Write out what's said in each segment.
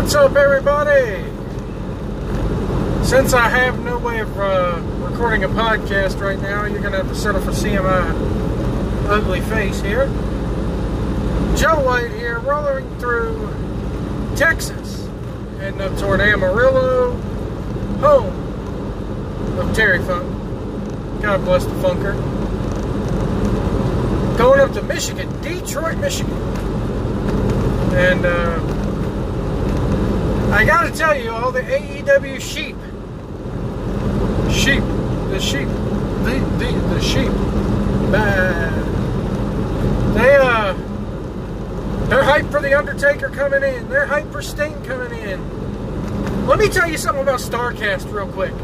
What's up, everybody? Since I have no way of recording a podcast right now, you're going to have to settle for seeing my ugly face here. Joe White here, rolling through Texas, heading up toward Amarillo, home of Terry Funk. God bless the Funker. Going up to Michigan, Detroit, Michigan. And I gotta tell you, all the AEW the sheep, they're hyped for The Undertaker coming in. They're hyped for Sting coming in. Let me tell you something about StarCast real quick.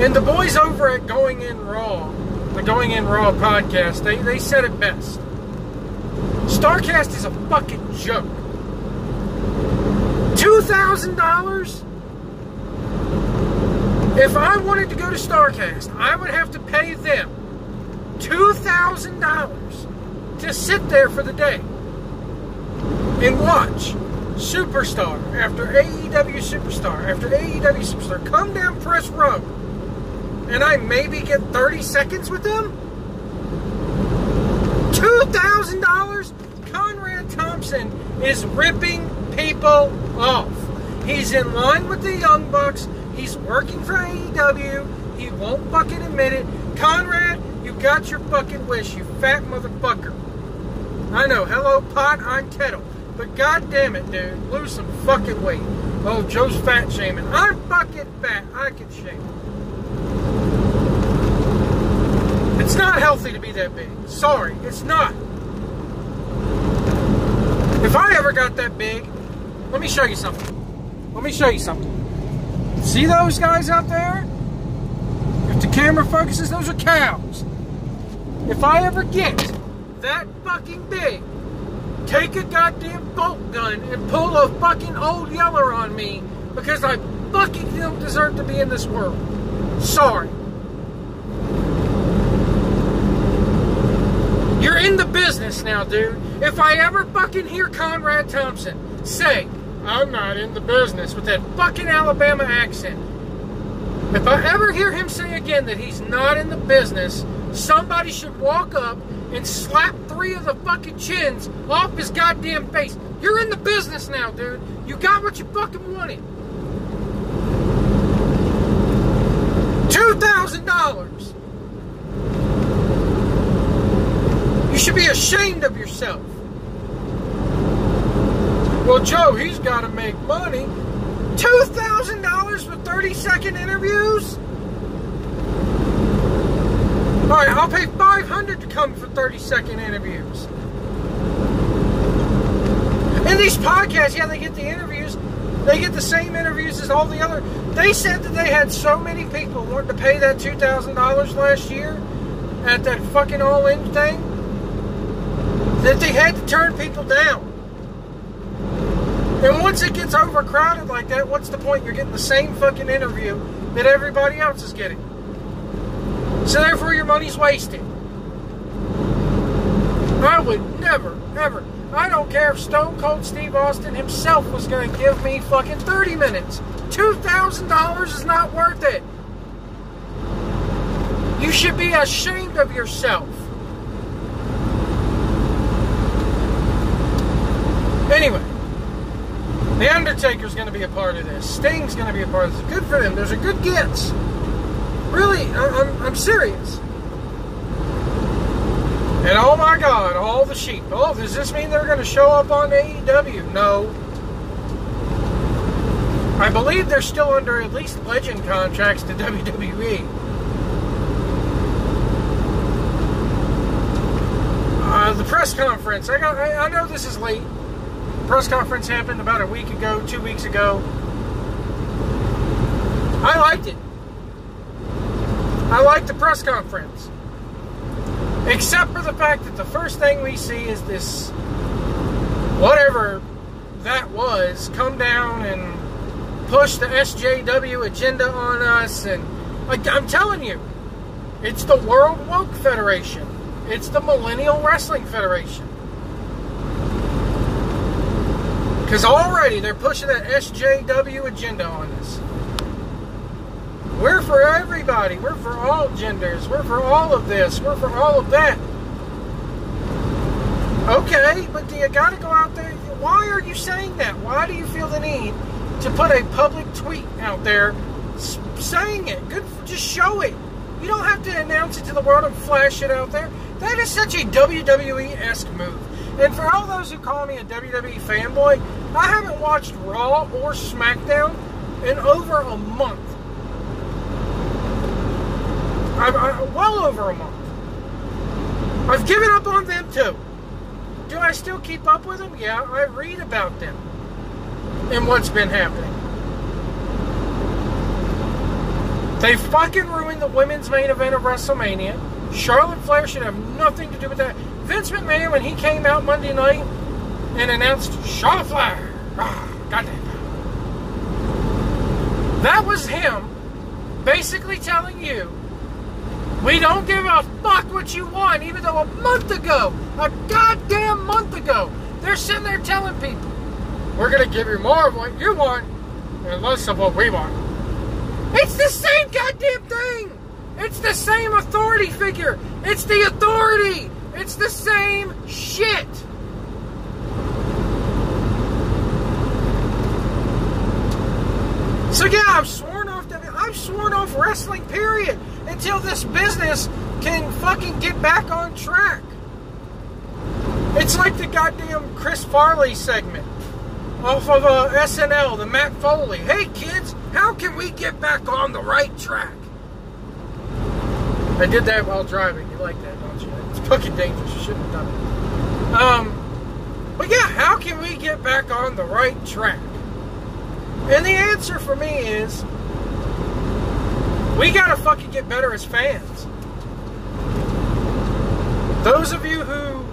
And the boys over at Going In Raw, the Going In Raw podcast, they said it best. StarCast is a fucking joke. $2,000? If I wanted to go to StarCast, I would have to pay them $2,000 to sit there for the day and watch Superstar after AEW Superstar after AEW Superstar come down press row, and I maybe get 30 seconds with them? $2,000? Conrad Thompson is ripping people off. He's in line with the Young Bucks. He's working for AEW. He won't fucking admit it. Conrad, you got your fucking wish, you fat motherfucker. I know, hello pot, I'm kettle. But god damn it, dude, lose some fucking weight. Oh, Joe's fat shaming. I'm fucking fat. I can shame. It's not healthy to be that big. Sorry, it's not. If I ever got that big, let me show you something. Let me show you something. See those guys out there? If the camera focuses, those are cows. If I ever get that fucking big, take a goddamn bolt gun and pull a fucking Old Yeller on me because I fucking don't deserve to be in this world. Sorry. You're in the business now, dude. If I ever fucking hear Conrad Thompson say, I'm not in the business, with that fucking Alabama accent, if I ever hear him say again that he's not in the business, somebody should walk up and slap 3 of the fucking chins off his goddamn face. You're in the business now, dude. You got what you fucking wanted. $2,000. You should be ashamed of yourself. Well, Joe, he's got to make money. $2,000 for 30-second interviews? All right, I'll pay $500 to come for 30-second interviews. And these podcasts, yeah, they get the interviews. They get the same interviews as all the other. They said that they had so many people wanting to pay that $2,000 last year at that fucking all-in thing that they had to turn people down. And once it gets overcrowded like that, what's the point? You're getting the same fucking interview that everybody else is getting. So therefore your money's wasted. I would never, ever, I don't care if Stone Cold Steve Austin himself was going to give me fucking 30 minutes. $2,000 is not worth it. You should be ashamed of yourself. Anyway, The Undertaker's going to be a part of this. Sting's going to be a part of this. Good for them. There's a good gets. Really, I'm serious. And oh my God, all the sheep. Oh, does this mean they're going to show up on AEW? No. I believe they're still under at least legend contracts to WWE. The press conference. I know this is late. Press conference happened about a week ago, 2 weeks ago. I liked it. I liked the press conference. Except for the fact that the first thing we see is this, whatever that was, come down and push the SJW agenda on us. And I'm telling you, it's the World Woke Federation. It's the Millennial Wrestling Federation. Because already they're pushing that SJW agenda on us. We're for everybody. We're for all genders. We're for all of this. We're for all of that. Okay, but do you got to go out there? Why are you saying that? Why do you feel the need to put a public tweet out there saying it? Just show it. You don't have to announce it to the world and flash it out there. That is such a WWE-esque move. And for all those who call me a WWE fanboy, I haven't watched Raw or SmackDown in over a month. Well over a month. I've given up on them too. Do I still keep up with them? Yeah, I read about them and what's been happening. They fucking ruined the women's main event of WrestleMania. Charlotte Flair should have nothing to do with that. Vince McMahon, when he came out Monday night and announced Charlotte Flair, goddamn, that was him basically telling you, we don't give a fuck what you want, even though a goddamn month ago, they're sitting there telling people, we're going to give you more of what you want and less of what we want. It's the same goddamn thing. It's the same authority figure. It's the authority. It's the same shit. So yeah, I've sworn off wrestling, period, until this business can fucking get back on track. It's like the goddamn Chris Farley segment off of SNL, the Matt Foley. Hey kids, how can we get back on the right track? I did that while driving. You like that, don't you? It's fucking dangerous. You shouldn't have done it. But yeah, how can we get back on the right track? And the answer for me is, we gotta fucking get better as fans. Those of you who...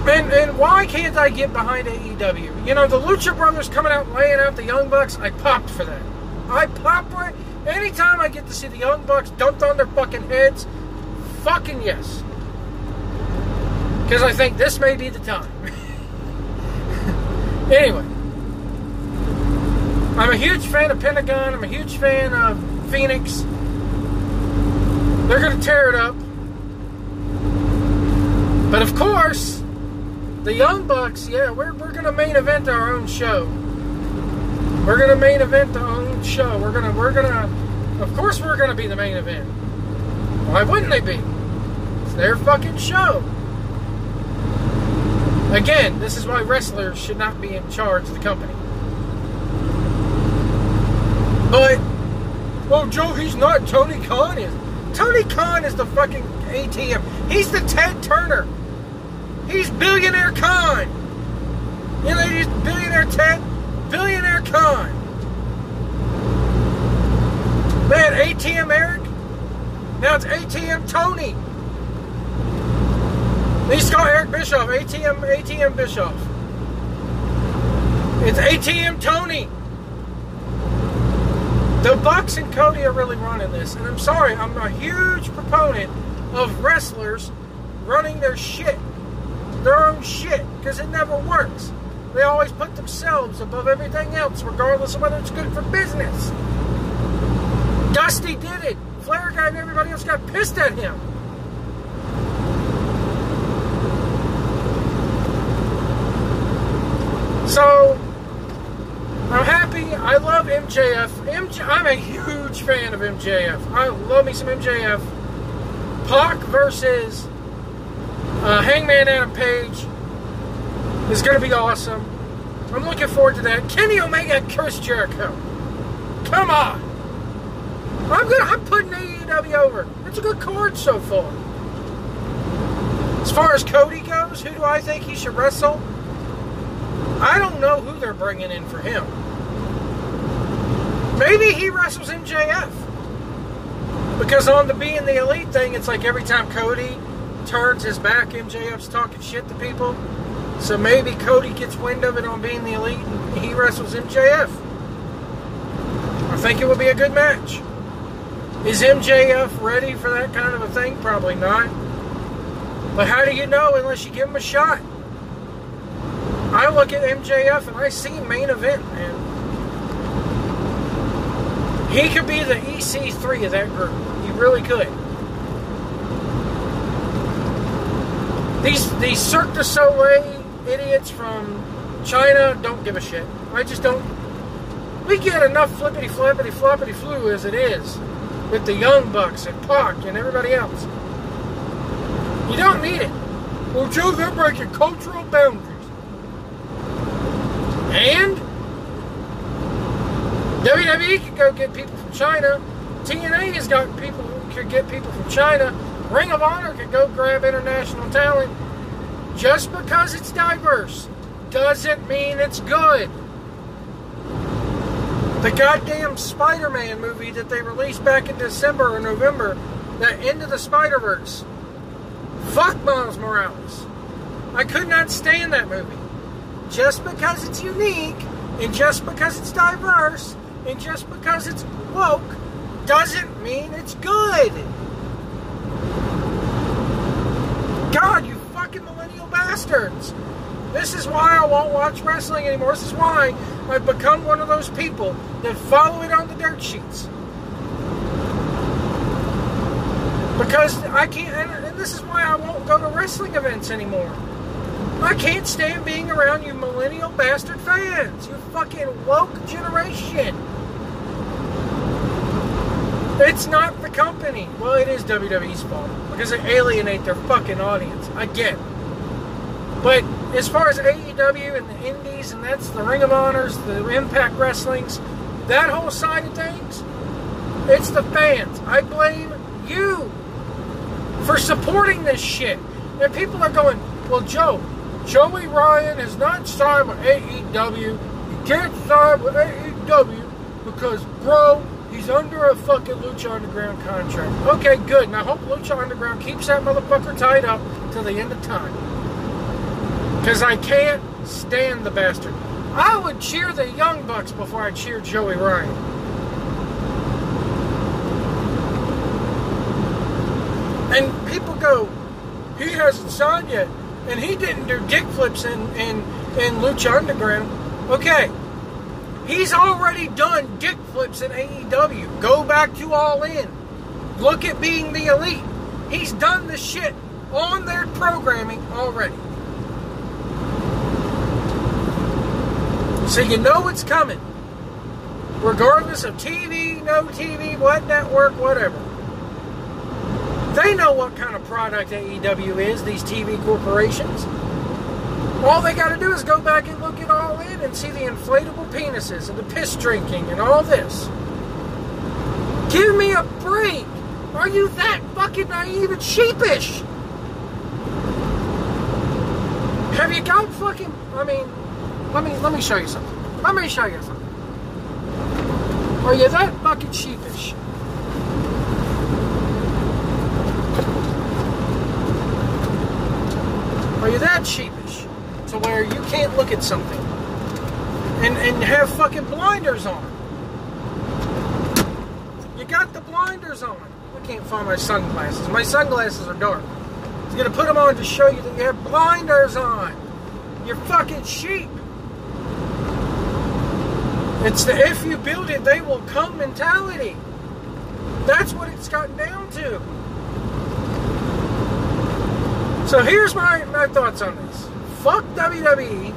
And why can't I get behind AEW? You know, the Lucha Brothers coming out and laying out the Young Bucks, I popped for that. I popped for it. Anytime I get to see the Young Bucks dumped on their fucking heads, fucking yes. Because I think this may be the time. Anyway. I'm a huge fan of Pentagon. I'm a huge fan of Phoenix. They're going to tear it up. But of course, the Young Bucks, yeah, we're going to main event our own show. We're going to main event our own show. We're going to, of course we're going to be the main event. Why wouldn't they be? It's their fucking show. Again, this is why wrestlers should not be in charge of the company. But, oh, Joe, he's not. Tony Khan is. Tony Khan is the fucking ATM. He's the Ted Turner. He's Billionaire Khan. You know, he's Billionaire Ted, Billionaire Khan. Man, ATM Eric. Now it's ATM Tony. They used to call Eric Bischoff ATM Bischoff. It's ATM Tony. The Bucks and Cody are really running this. And I'm sorry, I'm a huge proponent of wrestlers running their shit. Their own shit. Because it never works. They always put themselves above everything else, regardless of whether it's good for business. Dusty did it. Flair guy and everybody else got pissed at him. So, I'm happy. I love MJF. I'm a huge fan of MJF. I love me some MJF. Pac versus Hangman Adam Page is going to be awesome. I'm looking forward to that. Kenny Omega and Chris Jericho. Come on. I'm putting AEW over. It's a good card so far. As far as Cody goes, who do I think he should wrestle? I don't know who they're bringing in for him. Maybe he wrestles MJF. Because on the being the elite thing, it's like every time Cody turns his back, MJF's talking shit to people. So maybe Cody gets wind of it on being the elite and he wrestles MJF. I think it would be a good match. Is MJF ready for that kind of a thing? Probably not. But how do you know unless you give him a shot? I look at MJF and I see main event, man. He could be the EC3 of that group. He really could. These Cirque du Soleil idiots from China don't give a shit. I just don't. We get enough flippity flu as it is with the Young Bucks and Pac and everybody else. You don't need it. Well, Joe, they're breaking cultural boundaries. And WWE could go get people from China. TNA has got people who could get people from China. Ring of Honor could go grab international talent. Just because it's diverse doesn't mean it's good. The goddamn Spider-Man movie that they released back in December or November, that Into the Spider-Verse. Fuck Miles Morales. I could not stand that movie. Just because it's unique, and just because it's diverse, and just because it's woke, doesn't mean it's good. God, you fucking millennial bastards. This is why I won't watch wrestling anymore. This is why I've become one of those people that follow it on the dirt sheets. Because I can't, and this is why I won't go to wrestling events anymore. I can't stand being around you millennial bastard fans. You fucking woke generation. It's not the company. Well, it is WWE's fault. Because they alienate their fucking audience. I get it. But as far as AEW and the indies, and that's the Ring of Honors, the Impact Wrestlings, that whole side of things, it's the fans. I blame you for supporting this shit. And people are going, well, Joey Ryan is not signed with AEW. You can't sign with AEW because, bro, he's under a fucking Lucha Underground contract. Okay, good. Now, I hope Lucha Underground keeps that motherfucker tied up till the end of time. Because I can't stand the bastard. I would cheer the Young Bucks before I cheer Joey Ryan. And people go, he hasn't signed yet. And he didn't do dick flips in Lucha Underground. Okay. He's already done dick flips in AEW. Go back to All In. Look at Being the Elite. He's done this shit on their programming already. So you know it's coming. Regardless of TV, no TV, what network, whatever. They know what kind of product AEW is, these TV corporations. All they got to do is go back and look at All In and see the inflatable penises and the piss drinking and all this. Give me a break. Are you that fucking naive and sheepish? Have you got fucking... Let me show you something. Let me show you something. Are you that fucking sheepish? Are you that sheepish to where you can't look at something and have fucking blinders on? You got the blinders on. I can't find my sunglasses. My sunglasses are dark. I was going to put them on to show you that you have blinders on. You're fucking sheep. It's the if you build it, they will come mentality. That's what it's gotten down to. So here's my thoughts on this. Fuck WWE.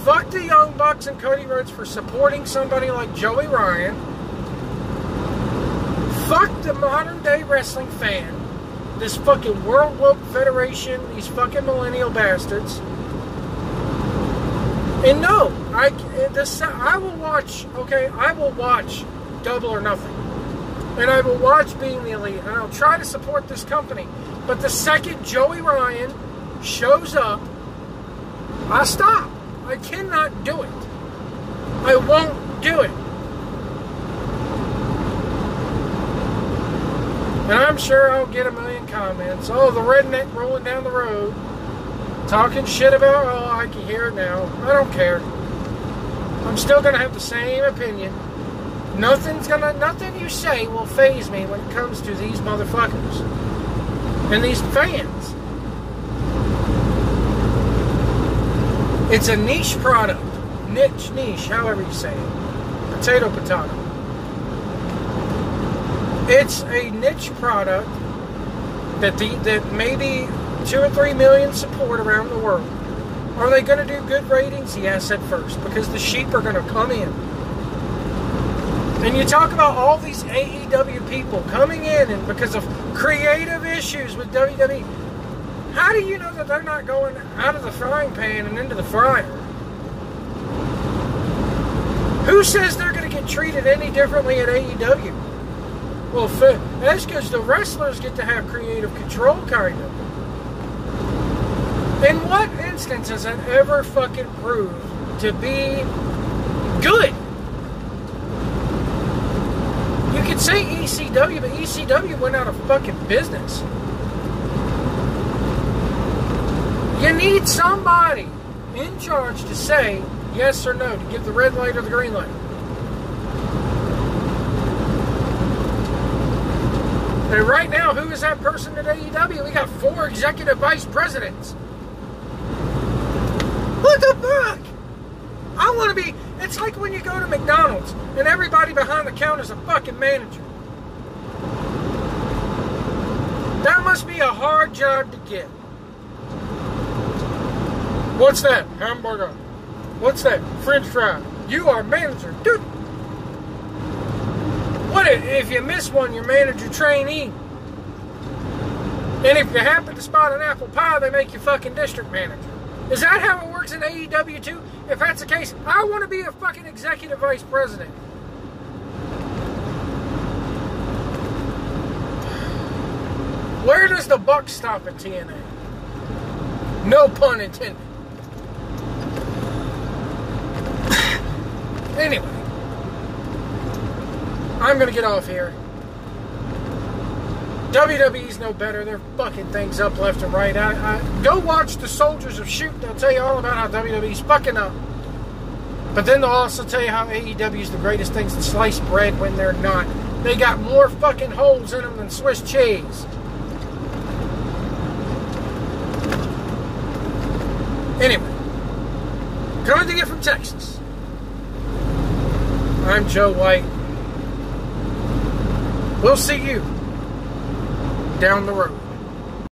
Fuck the Young Bucks and Cody Rhodes for supporting somebody like Joey Ryan. Fuck the modern day wrestling fan. This fucking World Woke Federation. These fucking millennial bastards. And no, I will watch, okay, I will watch Double or Nothing. And I will watch Being the Elite. And I'll try to support this company. But the second Joey Ryan shows up, I stop. I cannot do it. I won't do it. And I'm sure I'll get a million comments. Oh, the redneck rolling down the road. Talking shit about, oh, I can hear it now. I don't care. I'm still going to have the same opinion. Nothing you say will faze me when it comes to these motherfuckers. And these fans. It's a niche product. Niche, however you say it. Potato. It's a niche product that maybe 2 or 3 million support around the world. Are they going to do good ratings? Yes, at first, because the sheep are going to come in. And you talk about all these AEW people coming in and because of creative issues with WWE. How do you know that they're not going out of the frying pan and into the fryer? Who says they're going to get treated any differently at AEW? Well, that's because the wrestlers get to have creative control, kind of. In what instance has that ever fucking proved to be good? You could say ECW, but ECW went out of fucking business. You need somebody in charge to say yes or no, to give the red light or the green light. And right now, who is that person at AEW? We got 4 executive vice presidents. What the fuck? I want to be... It's like when you go to McDonald's and everybody behind the counter is a fucking manager. That must be a hard job to get. What's that? Hamburger. What's that? French fry. You are manager. Dude. What if you miss one, you're manager trainee? And if you happen to spot an apple pie, they make you fucking district manager. Is that how it works in AEW too? If that's the case, I want to be a fucking executive vice president. Where does the buck stop at TNA? No pun intended. Anyway, I'm going to get off here. WWE's no better. They're fucking things up left and right. Go watch the Soldiers of Shoot. They'll tell you all about how WWE's fucking up. But then they'll also tell you how AEW's the greatest things to slice bread when they're not. They got more fucking holes in them than Swiss cheese. Anyway, coming to you from Texas, I'm Joe White. We'll see you down the road.